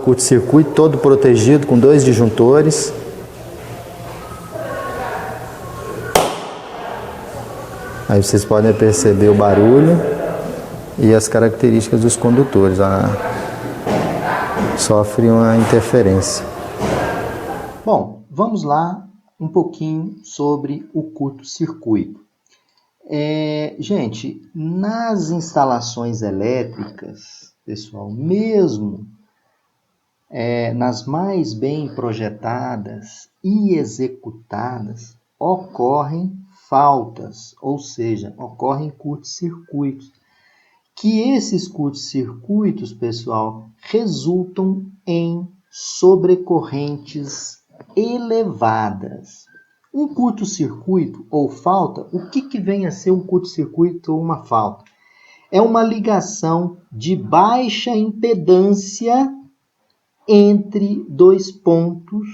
curto-circuito, todo protegido com 2 disjuntores. Aí vocês podem perceber o barulho e as características dos condutores. Sofre uma interferência. Bom, vamos lá um pouquinho sobre o curto-circuito. Gente, nas instalações elétricas, pessoal, mesmo nas mais bem projetadas e executadas, ocorrem faltas, ou seja, ocorrem curtos-circuitos. Que esses curtos-circuitos, pessoal, resultam em sobrecorrentes elevadas. Um curto-circuito ou falta, o que vem a ser um curto-circuito ou uma falta? É uma ligação de baixa impedância entre 2 pontos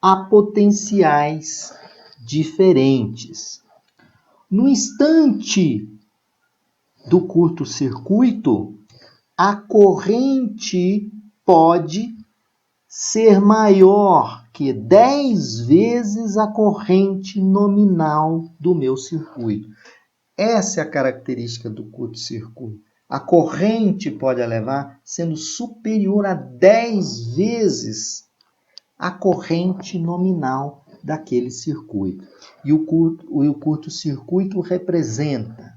a potenciais diferentes. No instante do curto-circuito, a corrente pode ser maior que 10 vezes a corrente nominal do meu circuito. Essa é a característica do curto-circuito. A corrente pode elevar sendo superior a 10 vezes a corrente nominal daquele circuito. E o curto-circuito representa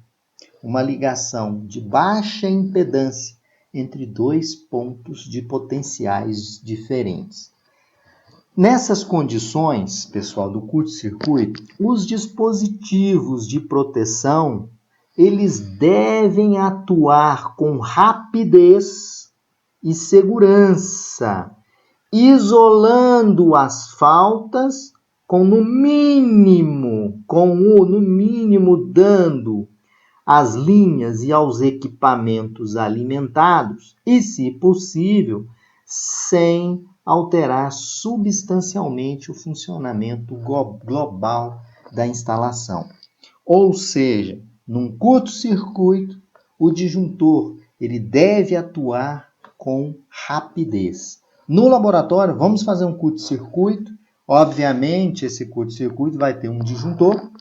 uma ligação de baixa impedância entre 2 pontos de potenciais diferentes. Nessas condições, pessoal, do curto-circuito, os dispositivos de proteção, eles devem atuar com rapidez e segurança, isolando as faltas no mínimo dando às linhas e aos equipamentos alimentados e, se possível, sem alterar substancialmente o funcionamento global da instalação. Ou seja, num curto-circuito, o disjuntor ele deve atuar com rapidez. No laboratório, vamos fazer um curto-circuito. Obviamente, esse curto-circuito vai ter um disjuntor,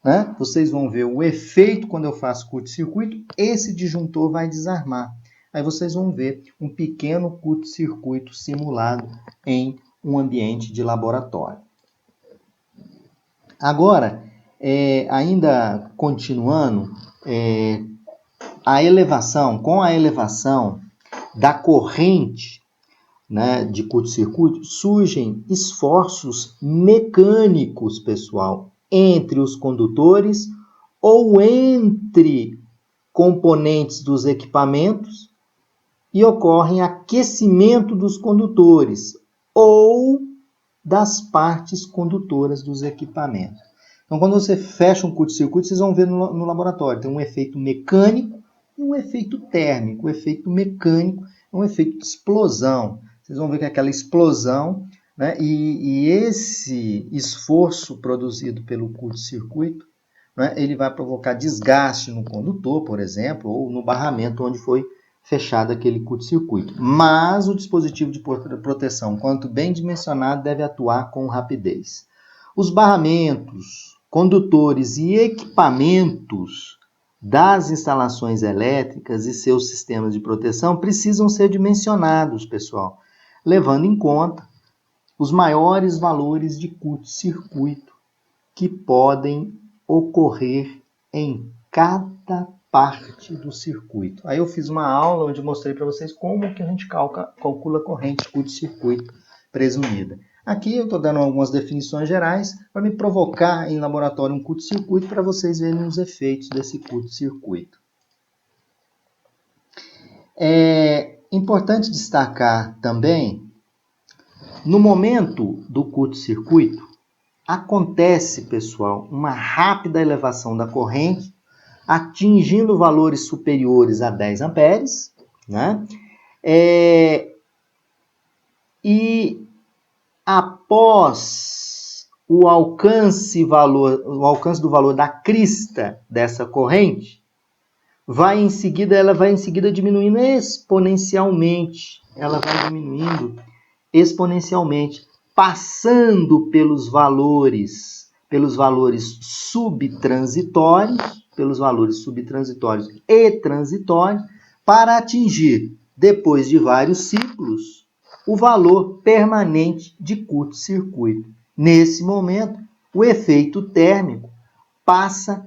né? Vocês vão ver o efeito quando eu faço curto-circuito, esse disjuntor vai desarmar. Aí vocês vão ver um pequeno curto-circuito simulado em um ambiente de laboratório. Agora, ainda continuando, com a elevação da corrente, né, de curto-circuito, surgem esforços mecânicos, pessoal, entre os condutores ou entre componentes dos equipamentos e ocorre aquecimento dos condutores ou das partes condutoras dos equipamentos. Então, quando você fecha um curto-circuito, vocês vão ver no laboratório, tem um efeito mecânico e um efeito térmico. O efeito mecânico é um efeito de explosão. Vocês vão ver que aquela explosão, né, e esse esforço produzido pelo curto-circuito, né, ele vai provocar desgaste no condutor, por exemplo, ou no barramento onde foi fechado aquele curto-circuito. Mas o dispositivo de proteção, quanto bem dimensionado, deve atuar com rapidez. Os barramentos, condutores e equipamentos das instalações elétricas e seus sistemas de proteção precisam ser dimensionados, pessoal, levando em conta os maiores valores de curto-circuito que podem ocorrer em cada parte do circuito. Aí eu fiz uma aula onde mostrei para vocês como que a gente calcula a corrente curto-circuito presumida. Aqui eu estou dando algumas definições gerais para me provocar em laboratório um curto-circuito para vocês verem os efeitos desse curto-circuito. É importante destacar também, no momento do curto-circuito, acontece, pessoal, uma rápida elevação da corrente, atingindo valores superiores a 10 amperes, né? E após o alcance do valor da crista dessa corrente, ela vai em seguida diminuindo exponencialmente. Ela vai diminuindo exponencialmente, passando pelos valores subtransitórios, e transitórios, para atingir, depois de vários ciclos, o valor permanente de curto-circuito. Nesse momento, o efeito térmico passa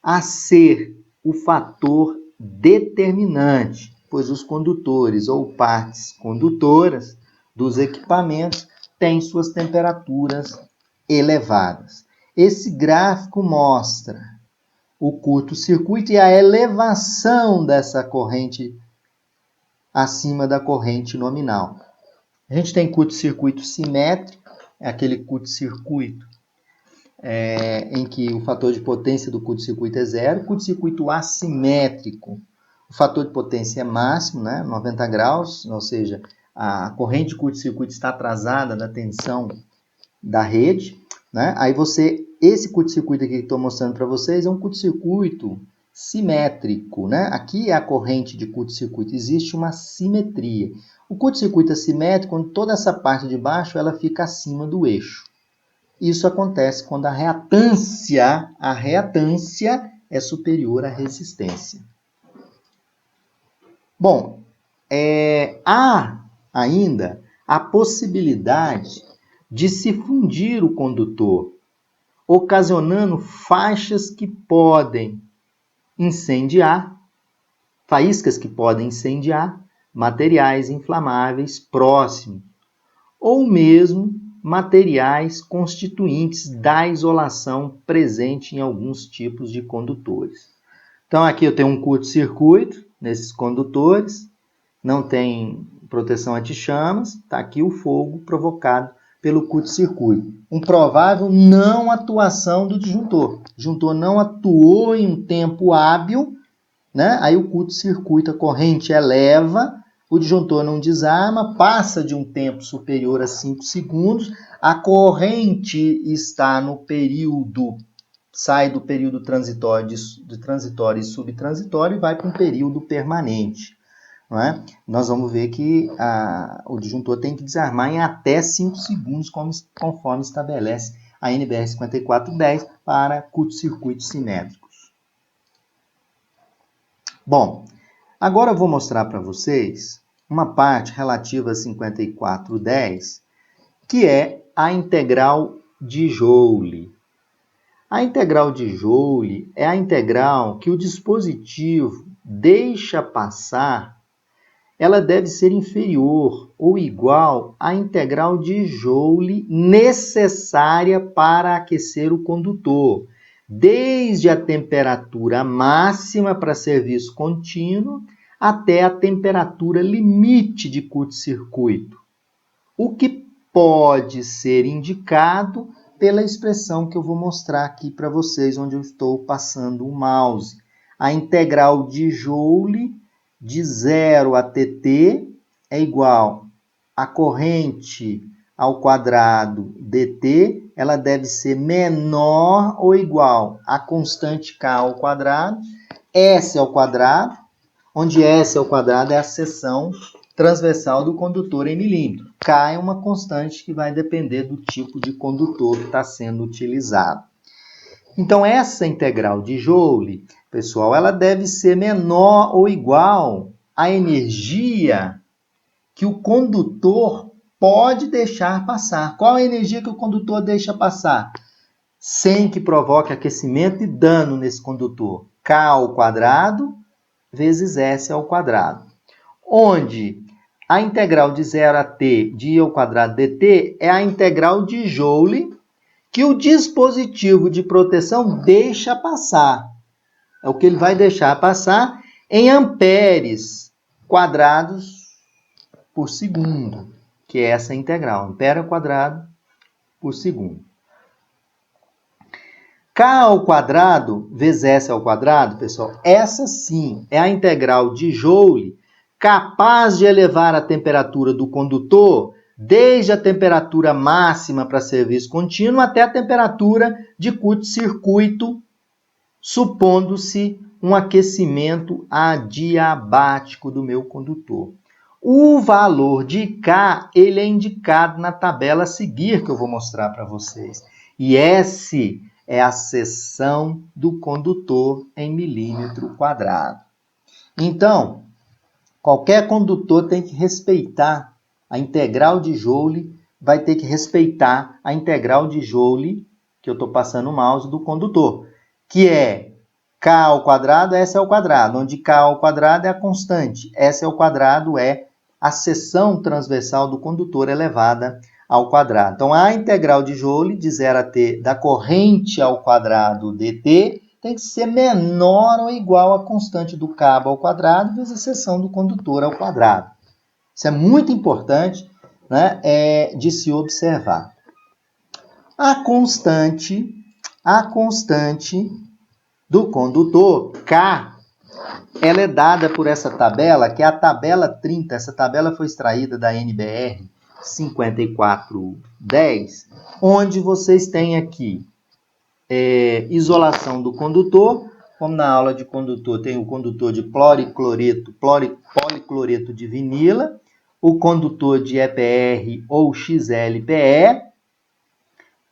a ser o fator determinante, pois os condutores ou partes condutoras dos equipamentos têm suas temperaturas elevadas. Esse gráfico mostra o curto-circuito e a elevação dessa corrente acima da corrente nominal. A gente tem curto-circuito simétrico, é aquele curto-circuito em que o fator de potência do curto-circuito é zero. Curto-circuito assimétrico, o fator de potência é máximo, né, 90 graus, ou seja, a corrente de curto-circuito está atrasada da tensão da rede, né? Aí esse curto-circuito aqui que estou mostrando para vocês é um curto-circuito simétrico, né? Aqui é a corrente de curto-circuito, existe uma simetria. O curto-circuito assimétrico, quando toda essa parte de baixo ela fica acima do eixo. Isso acontece quando a reatância é superior à resistência. Bom, há ainda a possibilidade de se fundir o condutor, ocasionando faíscas que podem incendiar materiais inflamáveis próximos, ou mesmo materiais constituintes da isolação presente em alguns tipos de condutores. Então, aqui eu tenho um curto-circuito nesses condutores, não tem proteção anti-chamas, está aqui o fogo provocado pelo curto-circuito. Um provável não atuação do disjuntor. O disjuntor não atuou em um tempo hábil, né? Aí o curto-circuito, a corrente eleva, o disjuntor não desarma, passa de um tempo superior a 5 segundos, a corrente está no período, sai do período transitório e subtransitório e vai para um período permanente. Não é? Nós vamos ver que o disjuntor tem que desarmar em até 5 segundos, conforme estabelece a NBR 5410 para curto-circuitos simétricos. Bom, agora eu vou mostrar para vocês uma parte relativa a 5410, que é a integral de Joule. A integral de Joule é a integral que o dispositivo deixa passar. Ela deve ser inferior ou igual à integral de Joule necessária para aquecer o condutor, desde a temperatura máxima para serviço contínuo até a temperatura limite de curto-circuito, o que pode ser indicado pela expressão que eu vou mostrar aqui para vocês, onde eu estou passando o mouse. A integral de Joule de 0 a tt é igual a corrente ao quadrado dt, ela deve ser menor ou igual a constante k ao quadrado, s ao quadrado, onde s ao quadrado é a seção transversal do condutor em milímetro. K é uma constante que vai depender do tipo de condutor que está sendo utilizado. Então, essa integral de Joule, pessoal, ela deve ser menor ou igual à energia que o condutor pode deixar passar. Qual a energia que o condutor deixa passar? Sem que provoque aquecimento e dano nesse condutor. K ao quadrado vezes S ao quadrado. Onde a integral de 0 a t de I ao quadrado dt é a integral de Joule que o dispositivo de proteção deixa passar. É o que ele vai deixar passar em amperes quadrados por segundo, que é essa integral, ampere ao quadrado por segundo. K ao quadrado vezes S ao quadrado, pessoal, essa sim é a integral de Joule capaz de elevar a temperatura do condutor desde a temperatura máxima para serviço contínuo até a temperatura de curto-circuito supondo-se um aquecimento adiabático do meu condutor. O valor de K, ele é indicado na tabela a seguir, que eu vou mostrar para vocês. E S é a seção do condutor em milímetro quadrado. Então, qualquer condutor tem que respeitar a integral de Joule, vai ter que respeitar a integral de Joule, que eu estou passando o mouse, do condutor, que é K ao quadrado, S ao quadrado, onde K ao quadrado é a constante, S ao quadrado é a seção transversal do condutor elevada ao quadrado. Então, a integral de Joule, de 0 a t, da corrente ao quadrado dt, tem que ser menor ou igual à constante do cabo ao quadrado vezes a seção do condutor ao quadrado. Isso é muito importante, né, de se observar. A constante do condutor, K, ela é dada por essa tabela, que é a tabela 30. Essa tabela foi extraída da NBR 5410, onde vocês têm aqui isolação do condutor, como na aula de condutor tem o condutor de policloreto de vinila, o condutor de EPR ou XLPE.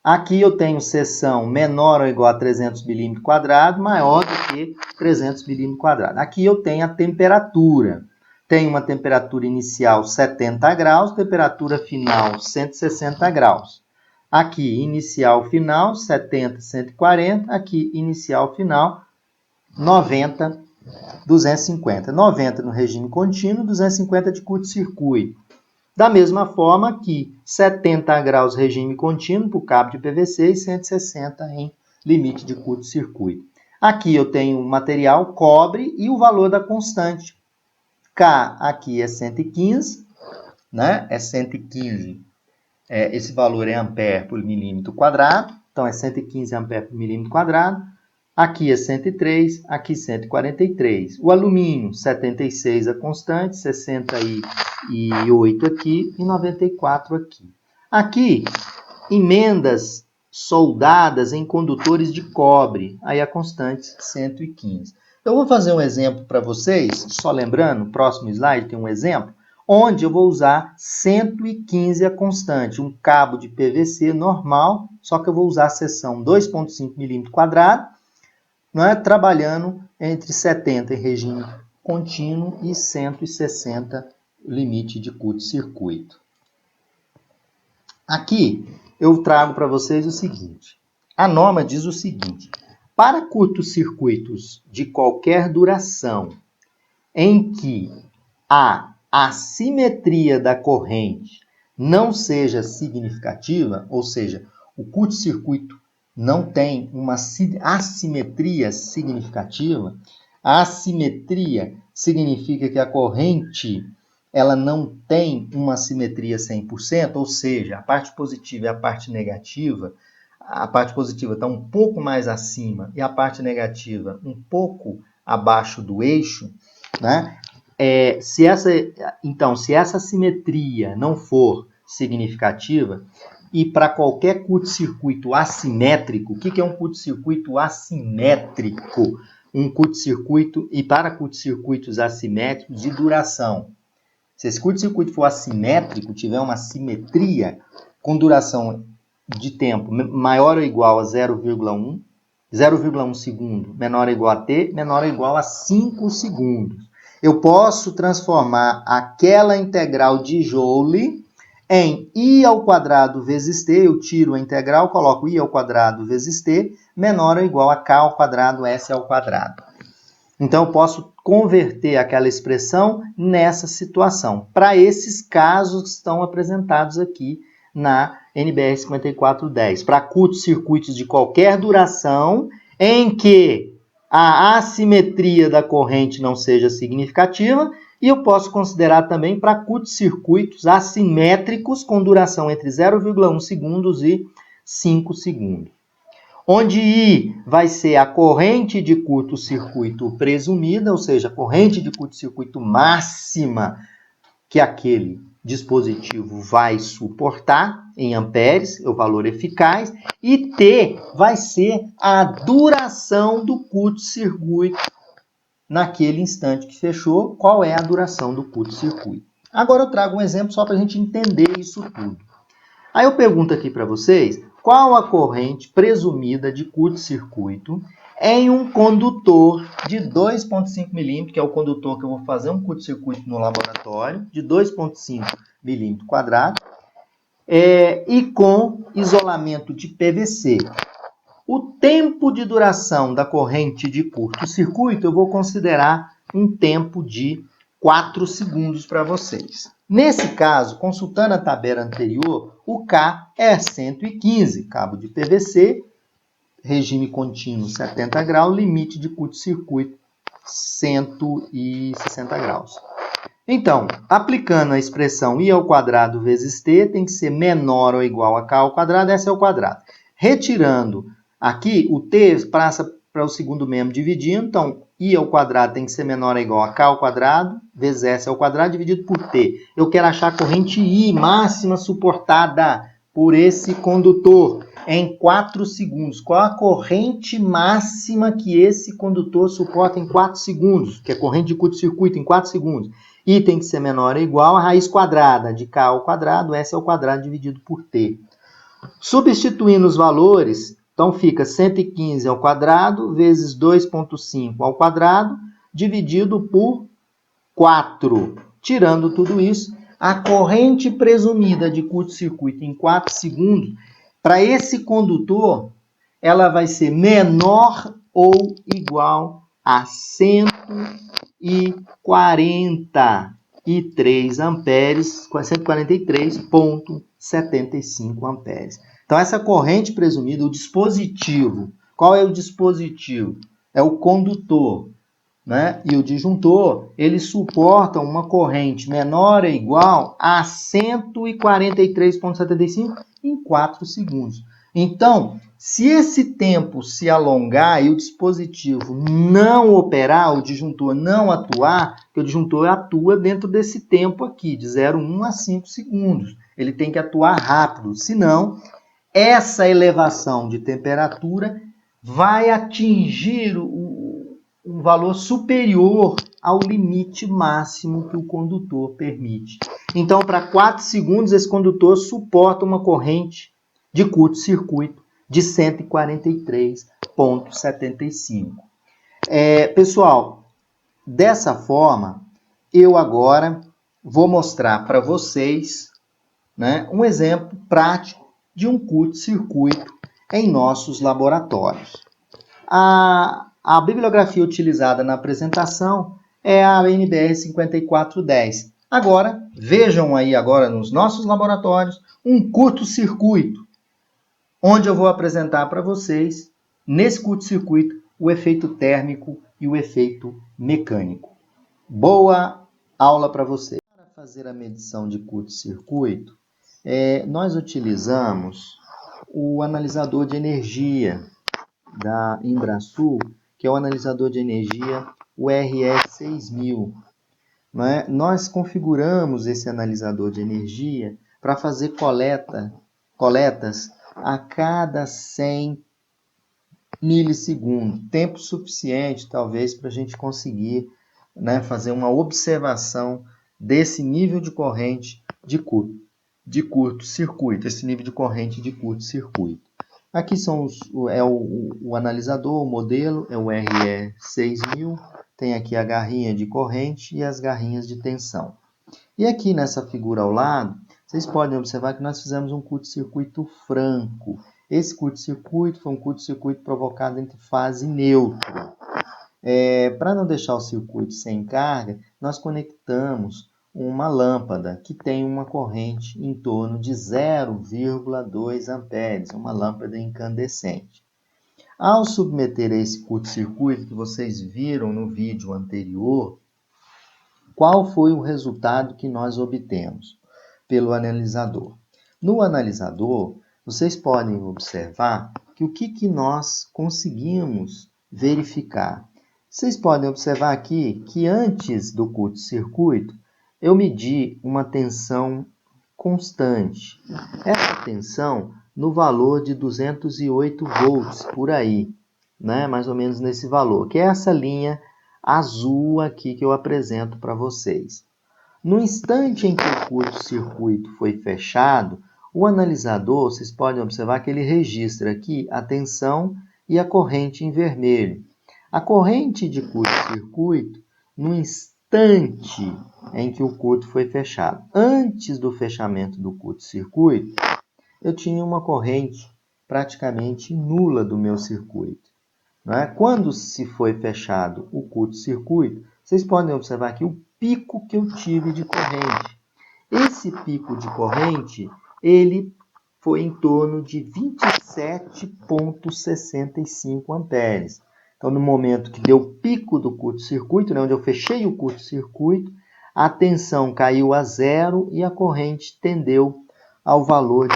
Aqui eu tenho seção menor ou igual a 300 milímetros quadrados, maior do que 300 milímetros quadrados. Aqui eu tenho a temperatura. Tem uma temperatura inicial 70 graus, temperatura final 160 graus. Aqui, inicial, final, 70, 140. Aqui, inicial, final, 90, 250. 90 no regime contínuo, 250 de curto-circuito. Da mesma forma aqui, 70 graus regime contínuo para o cabo de PVC e 160 em limite de curto-circuito. Aqui eu tenho o material cobre e o valor da constante. K aqui é 115, né? É 115. Esse valor é ampere por milímetro quadrado, então é 115 ampere por milímetro quadrado. Aqui é 103, aqui 143. O alumínio, 76 a constante, 68 aqui e 94 aqui. Aqui, emendas soldadas em condutores de cobre, aí a constante 115. Eu vou fazer um exemplo para vocês, só lembrando, no próximo slide tem um exemplo, onde eu vou usar 115 a constante, um cabo de PVC normal, só que eu vou usar a seção 2,5 milímetro quadrado, trabalhando entre 70 em regime contínuo e 160 limite de curto-circuito. Aqui eu trago para vocês o seguinte, a norma diz o seguinte, para curtos-circuitos de qualquer duração em que a assimetria da corrente não seja significativa, ou seja, o curto-circuito não tem uma assimetria significativa, a assimetria significa que a corrente ela não tem uma simetria 100%, ou seja, a parte positiva e a parte negativa está um pouco mais acima e a parte negativa um pouco abaixo do eixo, né? Se essa simetria não for significativa, e para qualquer curto-circuito assimétrico, o que é um curto-circuito assimétrico? Um curto-circuito, e para curto-circuitos assimétricos de duração. Se esse curto-circuito for assimétrico, tiver uma simetria com duração de tempo maior ou igual a 0,1 segundo, menor ou igual a t, menor ou igual a 5 segundos. Eu posso transformar aquela integral de Joule em I ao quadrado vezes T, eu tiro a integral, coloco I ao quadrado vezes T, menor ou igual a K ao quadrado, S ao quadrado. Então, eu posso converter aquela expressão nessa situação, para esses casos que estão apresentados aqui na NBR 5410, para curtos-circuitos de qualquer duração em que a assimetria da corrente não seja significativa, e eu posso considerar também para curtos-circuitos assimétricos com duração entre 0,1 segundos e 5 segundos. Onde I vai ser a corrente de curto-circuito presumida, ou seja, a corrente de curto-circuito máxima que aquele dispositivo vai suportar em amperes, é o valor eficaz, e T vai ser a duração duração do curto-circuito naquele instante que fechou. Qual é a duração do curto-circuito? Agora eu trago um exemplo só para a gente entender isso tudo. Aí eu pergunto aqui para vocês, qual a corrente presumida de curto-circuito em um condutor de 2,5 milímetros, que é o condutor que eu vou fazer um curto-circuito no laboratório, de 2,5 milímetros quadrado, e com isolamento de PVC. O tempo de duração da corrente de curto-circuito eu vou considerar um tempo de 4 segundos para vocês. Nesse caso, consultando a tabela anterior, o K é 115, cabo de PVC, regime contínuo 70 graus, limite de curto-circuito 160 graus. Então, aplicando a expressão I ao quadrado vezes T, tem que ser menor ou igual a K ao quadrado, S ao quadrado. Retirando aqui, o T passa para o segundo membro dividindo, então I ao quadrado tem que ser menor ou igual a K ao quadrado, vezes S ao quadrado, dividido por T. Eu quero achar a corrente I máxima suportada por esse condutor em 4 segundos. Qual a corrente máxima que esse condutor suporta em 4 segundos? Que é corrente de curto-circuito em 4 segundos. I tem que ser menor ou igual a raiz quadrada de K ao quadrado, S ao quadrado dividido por T. Substituindo os valores, então fica 115 ao quadrado vezes 2,5 ao quadrado dividido por 4. Tirando tudo isso, a corrente presumida de curto-circuito em 4 segundos, para esse condutor, ela vai ser menor ou igual a 143 amperes, 143,75 amperes. Então, essa corrente presumida, o dispositivo, qual é o dispositivo? É o condutor, né? E o disjuntor, eles suportam uma corrente menor ou igual a 143,75 em 4 segundos. Então, se esse tempo se alongar e o dispositivo não operar, o disjuntor não atuar, porque o disjuntor atua dentro desse tempo aqui, de 0,1 a 5 segundos. Ele tem que atuar rápido, senão essa elevação de temperatura vai atingir um valor superior ao limite máximo que o condutor permite. Então, para 4 segundos, esse condutor suporta uma corrente de curto-circuito de 143,75. Pessoal, dessa forma, eu agora vou mostrar para vocês, né, um exemplo prático de um curto-circuito em nossos laboratórios. A bibliografia utilizada na apresentação é a NBR 5410. Agora, vejam aí agora nos nossos laboratórios um curto-circuito, onde eu vou apresentar para vocês, nesse curto-circuito, o efeito térmico e o efeito mecânico. Boa aula para vocês. Para fazer a medição de curto-circuito, nós utilizamos o analisador de energia da Embrasul, que é o analisador de energia URS6000. Nós configuramos esse analisador de energia para fazer coletas a cada 100 milissegundos, tempo suficiente talvez para a gente conseguir, né, fazer uma observação desse nível de corrente de curto-circuito, esse nível de corrente de curto-circuito. Aqui são o analisador, o modelo é o RE6000, tem aqui a garrinha de corrente e as garrinhas de tensão. E aqui nessa figura ao lado, vocês podem observar que nós fizemos um curto-circuito franco. Esse curto-circuito foi um curto-circuito provocado entre fase neutra. Para não deixar o circuito sem carga, nós conectamos uma lâmpada que tem uma corrente em torno de 0,2 amperes, uma lâmpada incandescente. Ao submeter a esse curto-circuito que vocês viram no vídeo anterior, qual foi o resultado que nós obtemos pelo analisador? No analisador, vocês podem observar que o que nós conseguimos verificar. Vocês podem observar aqui que antes do curto-circuito, eu medi uma tensão constante. Essa tensão no valor de 208 volts, por aí. né, mais ou menos nesse valor, que é essa linha azul aqui que eu apresento para vocês. No instante em que o curto-circuito foi fechado, o analisador, vocês podem observar que ele registra aqui a tensão e a corrente em vermelho. A corrente de curto-circuito, no instante em que o curto foi fechado, antes do fechamento do curto-circuito, eu tinha uma corrente praticamente nula do meu circuito. Não é? Quando se foi fechado o curto-circuito, vocês podem observar aqui o pico que eu tive de corrente. Esse pico de corrente, ele foi em torno de 27,65 amperes. Então, no momento que deu o pico do curto-circuito, né, onde eu fechei o curto-circuito, a tensão caiu a zero e a corrente tendeu ao valor de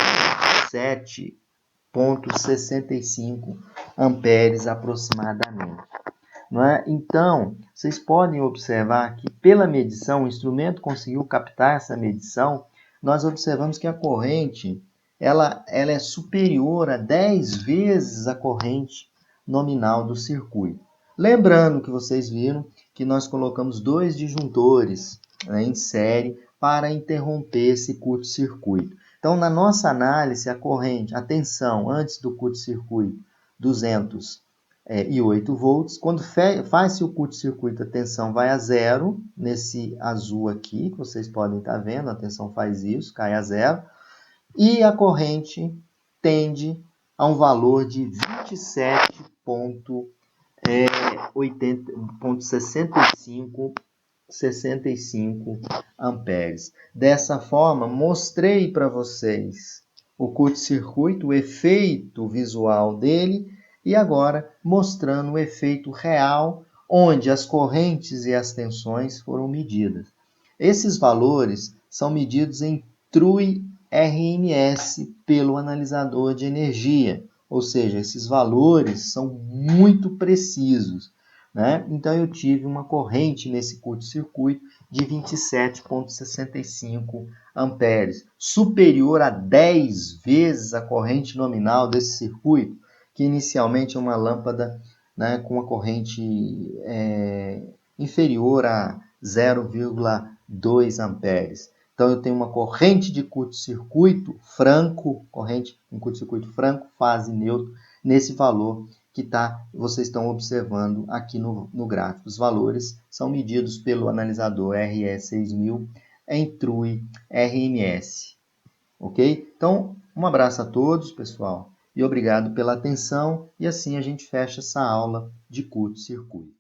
27,65 amperes aproximadamente. Não é? Então, vocês podem observar que pela medição, o instrumento conseguiu captar essa medição, nós observamos que a corrente ela é superior a 10 vezes a corrente nominal do circuito. Lembrando que vocês viram que nós colocamos 2 disjuntores, né, em série para interromper esse curto-circuito. Então, na nossa análise, a corrente, a tensão antes do curto-circuito, 208 volts. Quando faz-se o curto-circuito, a tensão vai a zero, nesse azul aqui, que vocês podem estar vendo, a tensão faz isso, cai a zero. E a corrente tende a um valor de 65 amperes. Dessa forma, mostrei para vocês o curto-circuito, o efeito visual dele, e agora mostrando o efeito real, onde as correntes e as tensões foram medidas. Esses valores são medidos em TRU-RMS pelo analisador de energia, ou seja, esses valores são muito precisos. Né? Então, eu tive uma corrente nesse curto-circuito de 27,65 amperes, superior a 10 vezes a corrente nominal desse circuito, que inicialmente é uma lâmpada, né, com uma corrente inferior a 0,2 amperes. Então, eu tenho uma corrente de curto-circuito franco, um curto-circuito franco, fase neutro, nesse valor que vocês estão observando aqui no gráfico. Os valores são medidos pelo analisador RE6000 em TRU-RMS. Ok? Então, um abraço a todos, pessoal, e obrigado pela atenção. E assim a gente fecha essa aula de curto-circuito.